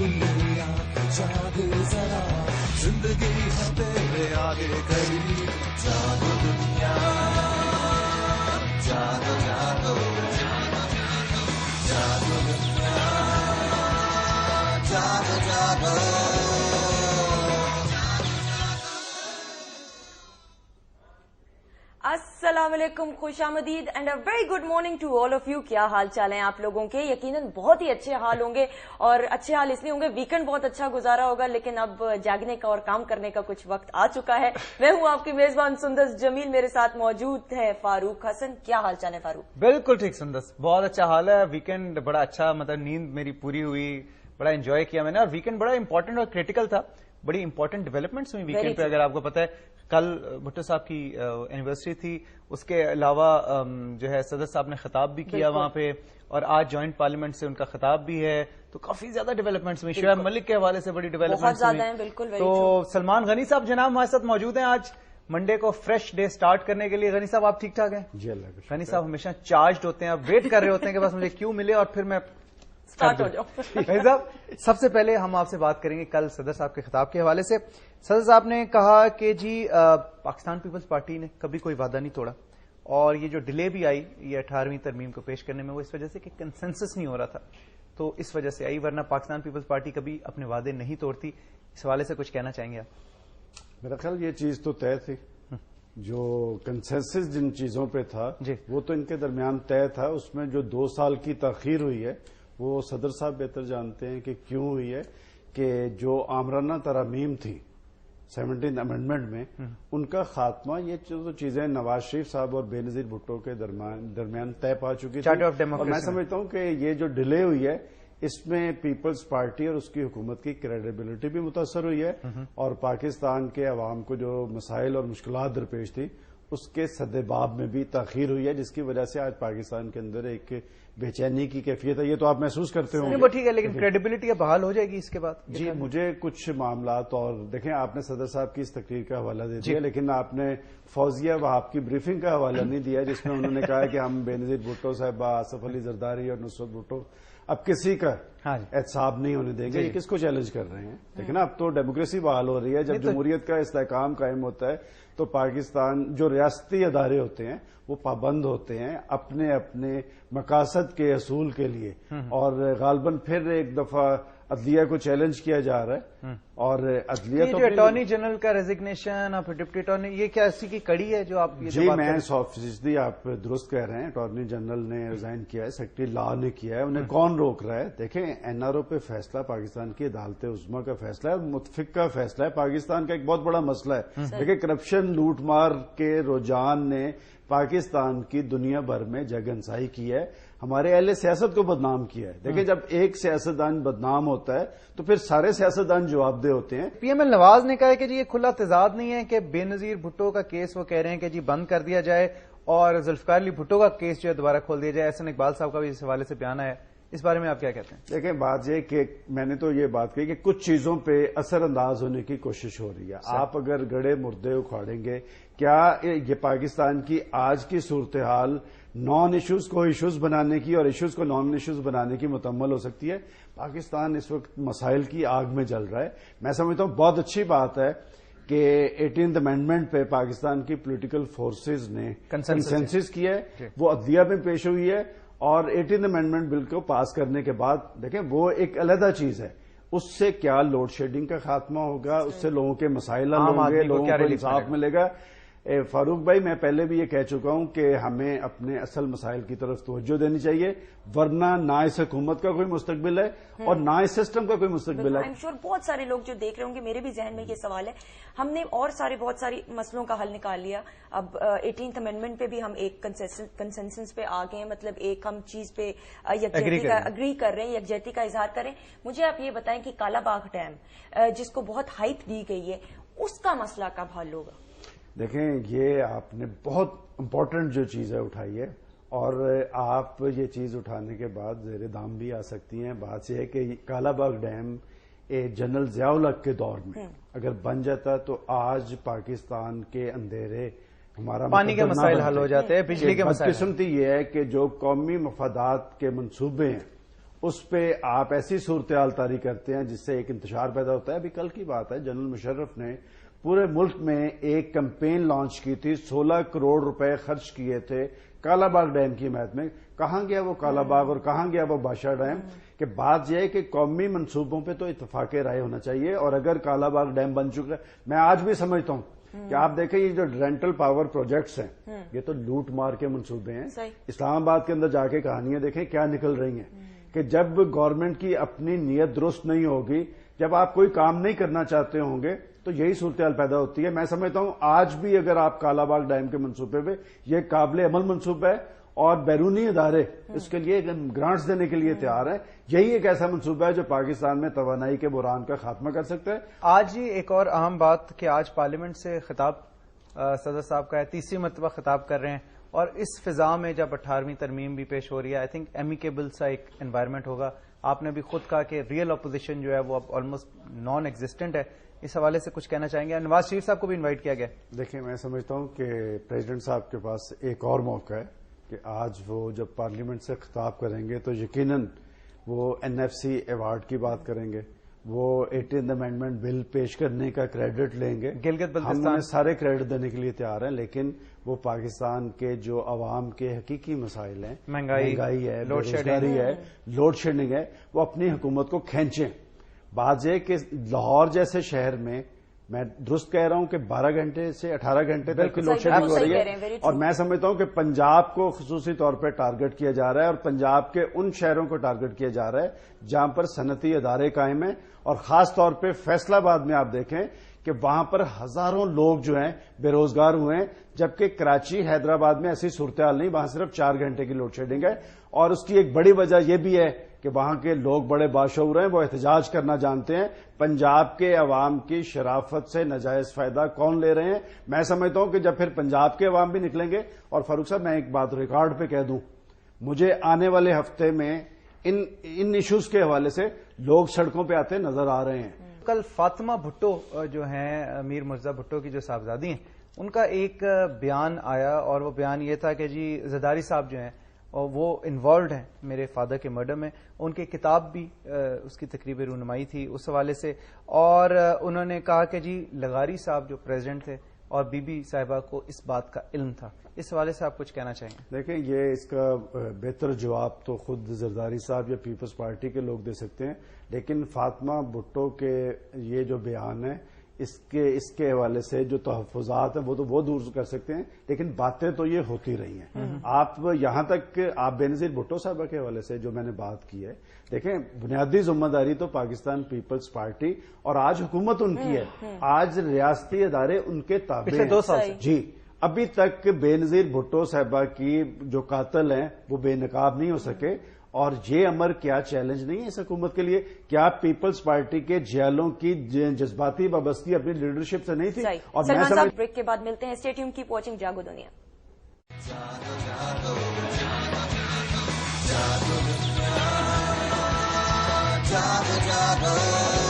दुनिया जाग जरा जिंदगी है तेरे आगे खड़ी जागो दुनिया जागो जागो जागो दुनिया जागो जागो। अस्सलामुअलैकुम, खुशामदीद and a very good morning to all of you. क्या हाल चाल हैं आप लोगों के? यकीनन बहुत ही अच्छे हाल होंगे, और अच्छे हाल इसलिए होंगे वीकेंड बहुत अच्छा गुजारा होगा, लेकिन अब जागने का और काम करने का कुछ वक्त आ चुका है। मैं हूं आपकी मेजबान सुंदस जमील, मेरे साथ मौजूद है फारूक हसन। क्या हाल चाल है फारूक? बिल्कुल ठीक सुंदस, बहुत अच्छा हाल है। वीकेंड बड़ा अच्छा, मतलब नींद मेरी पूरी हुई, बड़ा एंजॉय किया मैंने, और वीकेंड बड़ा इंपॉर्टेंट और क्रिटिकल था। बड़ी इंपॉर्टेंट डेवलपमेंट्स हुई वीकेंड पे। अगर आपको पता है, कल भुट्टो साहब की एनिवर्सरी थी, उसके अलावा जो है सदर साहब ने खिताब भी किया वहां पे, और आज जॉइंट पार्लियामेंट से उनका खिताब भी है। तो काफी ज्यादा डेवलपमेंट्स हुई। शोएब मलिक के हवाले से बड़ी डेवलपमेंट्स हुई। बिल्कुल। तो सलमान गनी साहब जनाब हमारे साथ मौजूद हैं आज मंडे को फ्रेश डे स्टार्ट करने के लिए। गनी साहब आप ठीक ठाक हैं? जी अल्लाह। गनी साहब हमेशा चार्ज होते हैं, अब वेट कर रहे होते हैं कि बस मुझे क्यों मिले और फिर मैं स्टार्ट हो जाओ। गनी साहब, सबसे पहले हम आपसे बात करेंगे कल सदर साहब के खिताब के हवाले से। सदर साहब ने कहा कि जी पाकिस्तान पीपल्स पार्टी ने कभी कोई वादा नहीं तोड़ा, और ये जो डिले भी आई ये 18वीं तरमीम को पेश करने में, वो इस वजह से कि कंसेंसस नहीं हो रहा था, तो इस वजह से आई, वरना पाकिस्तान पीपल्स पार्टी कभी अपने वादे नहीं तोड़ती। इस हवाले से कुछ कहना चाहेंगे आप? मेरा ख्याल ये चीज तो तय थी, जो कंसेंसस जिन चीजों पे था वो तो इनके दरमियान तय था। उसमें जो 2 साल की ताखीर हुई है वो सदर साहब बेहतर जानते हैं कि क्यों हुई है। कि जो आमराना तरामीम थी 17 अमेंडमेंट में, उनका खात्मा, ये जो चीजें नवाज शरीफ साहब और बेनजीर भुट्टो के दरमियान तय पा चुकी थी। और मैं समझता हूं कि ये जो डिले हुई है इसमें पीपल्स पार्टी और उसकी हुकूमत की क्रेडिबिलिटी भी मुतासर हुई है, और पाकिस्तान के अवाम को जो मसाइल और मुश्किलात दरपेश थी उसके सद्देबाब में भी ताखीर हुई है, जिसकी वजह से आज पाकिस्तान के अंदर एक बेचैनी की कैफियत है। ये तो आप महसूस करते हो। ठीक है, लेकिन क्रेडिबिलिटी अब बहाल हो जाएगी इसके बाद? जी, मुझे कुछ मामलात, और देखें आपने सदर साहब की इस तकरीर का हवाला दे दिया, लेकिन आपने फौजिया वहाब की ब्रीफिंग का हवाला नहीं दिया, जिसमें उन्होंने कहा कि हम बेनजीर भुट्टो साहब, आसफ अली जरदारी और नुसरत भुट्टो अब किसी का एहतसाब नहीं होने देंगे। ये किसको चैलेंज कर रहे हैं? देखिए ना, अब तो डेमोक्रेसी बहाल हो रही है। जब जमहूरियत का इस्तेहकाम कायम होता है तो पाकिस्तान जो रियासती अदारे होते हैं वो पाबंद होते हैं अपने अपने मकासद के असूल के लिए, और गालबन फिर एक दफा अदलिया को चैलेंज किया जा रहा है। और अदलिया तो अटॉर्नी जनरल का रेजिग्नेशन और डिप्टी अटॉर्नी, ये क्या इसी की कड़ी है जो आप? जी, मैं 100% आप दुरुस्त कह रहे हैं। अटॉर्नी जनरल ने रिजाइन किया है, सेक्रेटरी लॉ ने किया है, उन्हें कौन रोक रहा है? देखें, एनआरओ पे फैसला पाकिस्तान की अदालत उज़्मा का फैसला है, मुतफिक का फैसला है। पाकिस्तान का एक बहुत बड़ा मसला है। देखिए, करप्शन, लूटमार के रुझान ने पाकिस्तान की दुनिया भर में जगहंसाई की है, हमारे अहले सियासत को बदनाम किया है। देखिए, जब एक सियासतदान बदनाम होता है तो फिर सारे सियासतदान जवाबदेह होते हैं। पीएमएल नवाज ने कहा है कि जी ये खुला तेजाद नहीं है कि बेनजीर भुट्टो का केस वो कह रहे हैं कि जी बंद कर दिया जाए, और जुल्फिकार अली भुट्टो का केस जो है दोबारा खोल दिया जाए। एहसन इकबाल साहब का भी इस हवाले से बयान है, इस बारे में आप क्या कहते हैं? देखें, बात यह कि मैंने तो ये बात कही कि कुछ चीजों पे असरअंदाज होने की कोशिश हो रही है। आप अगर गड़े मुर्दे उखाड़ेंगे, क्या ये पाकिस्तान की आज की सूरत हाल नॉन इश्यूज को इश्यूज बनाने की और इश्यूज को नॉन इश्यूज बनाने की मुकम्मल हो सकती है? पाकिस्तान इस वक्त मसाइल की आग में जल रहा है। मैं समझता हूं बहुत अच्छी बात है कि 18th अमेंडमेंट पे पाकिस्तान की पॉलिटिकल फोर्सेज ने कंसेंसस किया है, वो अदलिया में पेश हुई है, और 18th अमेंडमेंट बिल को पास करने के बाद देखें वो एक अलग चीज है। उससे क्या लोड शेडिंग का खात्मा होगा, उससे लोगों के मसाइल हल होंगे, लोगों को इंसाफ मिलेगा। फारूक भाई, मैं पहले भी ये कह चुका हूं कि हमें अपने असल मसाइल की तरफ तवज्जो देनी चाहिए, वरना ना इस हुकूमत का कोई मुस्तकबिल है और ना इस सिस्टम का कोई मुस्तकबिल है। आई एम श्योर बहुत सारे लोग जो देख रहे होंगे, मेरे भी जहन में ये सवाल है। हमने और बहुत सारी मसलों का हल निकाल लिया। अब 18th अमेंडमेंट पे भी हम एक कंसेंसस पे आ गए हैं, मतलब एक हम चीज पे यकजहती का अग्री कर रहे हैं, यकजहती का इजहार करें। मुझे आप ये बताएं कि कालाबाग डैम जिसको बहुत हाइप दी गई है, उसका मसला कब हल होगा? देखें, ये आपने बहुत इम्पोर्टेंट जो चीज है उठाई है, और आप ये चीज उठाने के बाद ज़ेरे दाम भी आ सकती हैं। बात यह है कि कालाबाग डैम जनरल ज़ियाउल हक के दौर में अगर बन जाता तो आज पाकिस्तान के अंधेरे, हमारा पानी के मसाइल हल हो जाते हैं, बिजली के मसाइल। बदकिस्मती ये है कि जो कौमी मफादात के मंसूबे हैं اس پہ آپ ایسی صورتحال طاری کرتے ہیں جس سے ایک انتشار پیدا ہوتا ہے. ابھی کل کی بات ہے, جنرل مشرف نے پورے ملک میں ایک کمپین لانچ کی تھی, 16 کروڑ روپے خرچ کیے تھے کالا باغ ڈیم کی حمایت میں. کہاں گیا وہ کالا باغ اور کہاں گیا وہ بادشاہ ڈیم؟ کہ بات یہ ہے کہ قومی منصوبوں پہ تو اتفاق رائے ہونا چاہیے. اور اگر کالا باغ ڈیم بن چکا ہے, میں آج بھی سمجھتا ہوں کہ آپ دیکھیں یہ جو رینٹل پاور پروجیکٹس ہیں یہ تو لوٹ مار کے منصوبے ہیں. اسلام آباد کے اندر جا کے کہانیاں دیکھیں کیا نکل رہی ہیں کہ جب گورنمنٹ کی اپنی نیت درست نہیں ہوگی, جب آپ کوئی کام نہیں کرنا چاہتے ہوں گے تو یہی صورتحال پیدا ہوتی ہے. میں سمجھتا ہوں آج بھی اگر آپ کالا باغ ڈیم کے منصوبے پہ, یہ قابل عمل منصوبہ ہے اور بیرونی ادارے اس کے لیے گرانٹس دینے کے لیے تیار ہیں. یہی ایک ایسا منصوبہ ہے جو پاکستان میں توانائی کے بحران کا خاتمہ کر سکتا ہے. آج ہی ایک اور اہم بات کہ آج پارلیمنٹ سے خطاب صدر صاحب کا ہے, تیسری مرتبہ خطاب کر رہے ہیں, اور اس فضا میں جب 18ویں ترمیم بھی پیش ہو رہی ہے, آئی تھنک ایمیکیبل سا ایک انوائرمنٹ ہوگا. آپ نے بھی خود کہا کہ ریئل اپوزیشن جو ہے وہ اب آلموسٹ نان ایگزسٹنٹ ہے. اس حوالے سے کچھ کہنا چاہیں گے؟ نواز شریف صاحب کو بھی انوائٹ کیا گیا. دیکھیں, میں سمجھتا ہوں کہ پریزیڈنٹ صاحب کے پاس ایک اور موقع ہے کہ آج وہ جب پارلیمنٹ سے خطاب کریں گے تو یقیناً وہ NFC ایوارڈ کی بات کریں گے, وہ 18th امینڈمنٹ بل پیش کرنے کا کریڈٹ لیں گے. گلگت ہم بلتستان سارے کریڈٹ دینے کے لیے تیار ہیں, لیکن وہ پاکستان کے جو عوام کے حقیقی مسائل ہیں, مہنگائی ہے, بےروزگاری ہے, لوڈ شیڈنگ ہے, وہ اپنی حکومت کو کھینچیں. بات یہ کہ لاہور جیسے شہر میں درست کہہ رہا ہوں کہ 12 گھنٹے سے 18 گھنٹے تک لوڈ شیڈنگ ہو رہی ہے, اور میں سمجھتا ہوں کہ پنجاب کو خصوصی طور پہ ٹارگٹ کیا جا رہا ہے, اور پنجاب کے ان شہروں کو ٹارگٹ کیا جا رہا ہے جہاں پر صنعتی ادارے قائم ہیں. اور خاص طور پہ فیصلہ آباد میں آپ دیکھیں کہ وہاں پر ہزاروں لوگ جو ہیں بے روزگار ہوئے ہیں, جبکہ کراچی, حیدرآباد میں ایسی صورتحال نہیں, وہاں صرف 4 گھنٹے کی لوڈ شیڈنگ ہے. اور اس کی ایک بڑی وجہ یہ بھی ہے کہ وہاں کے لوگ بڑے باشعور ہیں, وہ احتجاج کرنا جانتے ہیں. پنجاب کے عوام کی شرافت سے ناجائز فائدہ کون لے رہے ہیں؟ میں سمجھتا ہوں کہ جب پھر پنجاب کے عوام بھی نکلیں گے. اور فاروق صاحب, میں ایک بات ریکارڈ پہ کہہ دوں, مجھے آنے والے ہفتے میں ان ایشوز کے حوالے سے لوگ سڑکوں پہ آتے نظر آ رہے ہیں. کل فاطمہ بھٹو جو ہیں, امیر مرزا بھٹو کی جو صاحبزادی ہیں, ان کا ایک بیان آیا, اور وہ بیان یہ تھا کہ جی زرداری صاحب جو ہیں وہ انوالوڈ ہیں میرے فادر کے مرڈر میں. ان کی کتاب بھی اس کی تقریبی رونمائی تھی اس حوالے سے, اور انہوں نے کہا کہ جی لغاری صاحب جو پریزیڈنٹ تھے اور بی بی صاحبہ کو اس بات کا علم تھا. اس حوالے سے آپ کچھ کہنا چاہیں گے؟ دیکھیں, یہ اس کا بہتر جواب تو خود زرداری صاحب یا پیپلز پارٹی کے لوگ دے سکتے ہیں, لیکن فاطمہ بھٹو کے یہ جو بیان ہے اس کے حوالے سے جو تحفظات ہیں وہ تو وہ دور کر سکتے ہیں, لیکن باتیں تو یہ ہوتی رہی ہیں. آپ یہاں تک کہ آپ بینظیر بھٹو صاحبہ کے حوالے سے جو میں نے بات کی ہے, دیکھیں بنیادی ذمہ داری تو پاکستان پیپلز پارٹی اور آج حکومت ان کی ہے, آج ریاستی ادارے ان کے تابع ہیں. پچھلے 2 سال سے جی, ابھی تک بینظیر بھٹو صاحبہ کی جو قاتل ہیں وہ بے نقاب نہیں ہو سکے. اور یہ امر کیا چیلنج نہیں ہے اس حکومت کے لیے؟ کیا پیپلز پارٹی کے جیلوں کی جذباتی وابستگی اپنی لیڈرشپ سے نہیں تھی؟ اور سلمان صاحب بریک کے بعد ملتے ہیں. اسٹے ٹیون، کیپ واچنگ جاگو دنیا. جاگو